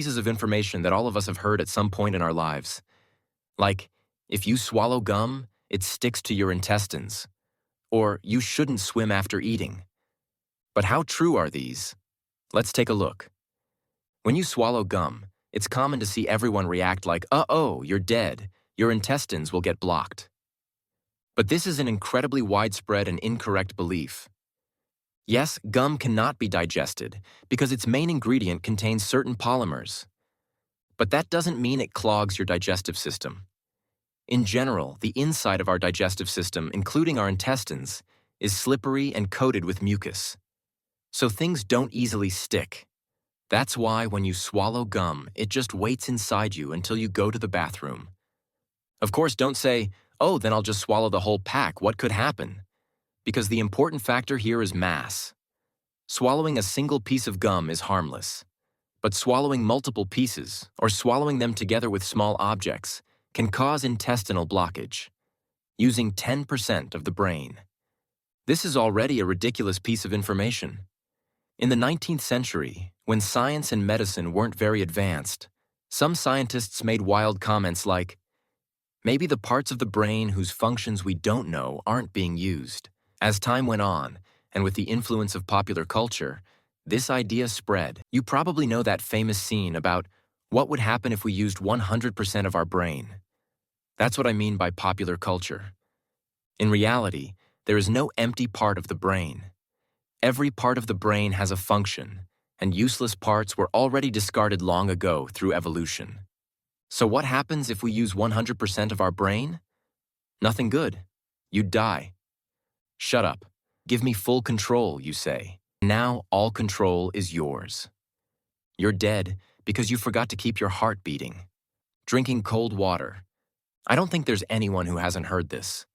Pieces of information that all of us have heard at some point in our lives. Like, if you swallow gum, it sticks to your intestines. Or, you shouldn't swim after eating. But how true are these? Let's take a look. When you swallow gum, it's common to see everyone react like, uh-oh, you're dead. Your intestines will get blocked. But this is an incredibly widespread and incorrect belief. Yes, gum cannot be digested because its main ingredient contains certain polymers. But that doesn't mean it clogs your digestive system. In general, the inside of our digestive system, including our intestines, is slippery and coated with mucus. So things don't easily stick. That's why when you swallow gum, it just waits inside you until you go to the bathroom. Of course, don't say, oh, then I'll just swallow the whole pack. What could happen? Because the important factor here is mass. Swallowing a single piece of gum is harmless. But swallowing multiple pieces, or swallowing them together with small objects, can cause intestinal blockage, using 10% of the brain. This is already a ridiculous piece of information. In the 19th century, when science and medicine weren't very advanced, some scientists made wild comments like, maybe the parts of the brain whose functions we don't know aren't being used. As time went on, and with the influence of popular culture, this idea spread. You probably know that famous scene about what would happen if we used 100% of our brain. That's what I mean by popular culture. In reality, there is no empty part of the brain. Every part of the brain has a function, and useless parts were already discarded long ago through evolution. So what happens if we use 100% of our brain? Nothing good. You'd die. Shut up. Give me full control, you say. Now all control is yours. You're dead because you forgot to keep your heart beating. Drinking cold water. I don't think there's anyone who hasn't heard this.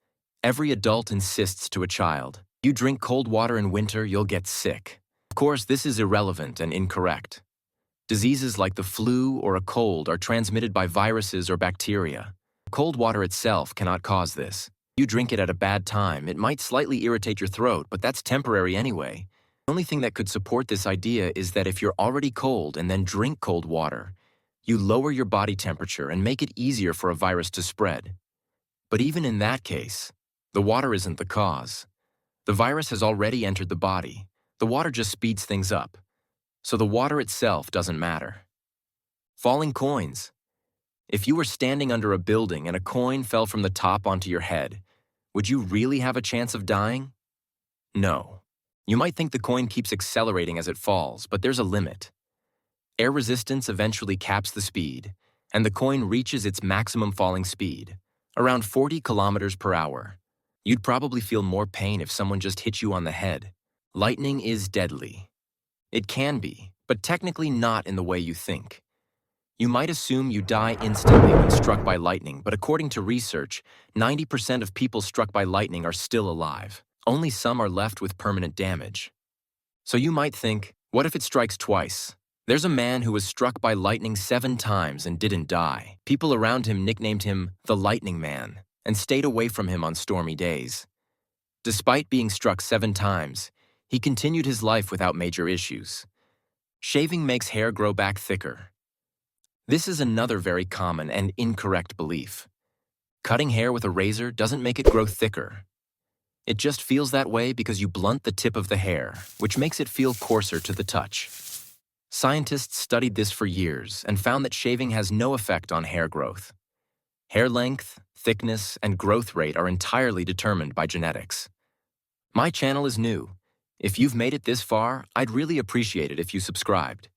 Every adult insists to a child, you drink cold water in winter, you'll get sick. Of course, this is irrelevant and incorrect. Diseases like the flu or a cold are transmitted by viruses or bacteria. Cold water itself cannot cause this. You drink it at a bad time, it might slightly irritate your throat, but that's temporary anyway. The only thing that could support this idea is that if you're already cold and then drink cold water, you lower your body temperature and make it easier for a virus to spread. But even in that case, the water isn't the cause. The virus has already entered the body. The water just speeds things up. So the water itself doesn't matter. Falling coins. If you were standing under a building and a coin fell from the top onto your head, would you really have a chance of dying? No. You might think the coin keeps accelerating as it falls, but there's a limit. Air resistance eventually caps the speed, and the coin reaches its maximum falling speed, around 40 kilometers per hour. You'd probably feel more pain if someone just hit you on the head. Lightning is deadly. It can be, but technically not in the way you think. You might assume you die instantly when struck by lightning, but according to research, 90% of people struck by lightning are still alive. Only some are left with permanent damage. So you might think, what if it strikes twice? There's a man who was struck by lightning 7 times and didn't die. People around him nicknamed him the Lightning Man and stayed away from him on stormy days. Despite being struck 7 times, he continued his life without major issues. Shaving makes hair grow back thicker. This is another very common and incorrect belief. Cutting hair with a razor doesn't make it grow thicker. It just feels that way because you blunt the tip of the hair, which makes it feel coarser to the touch. Scientists studied this for years and found that shaving has no effect on hair growth. Hair length, thickness, and growth rate are entirely determined by genetics. My channel is new. If you've made it this far, I'd really appreciate it if you subscribed.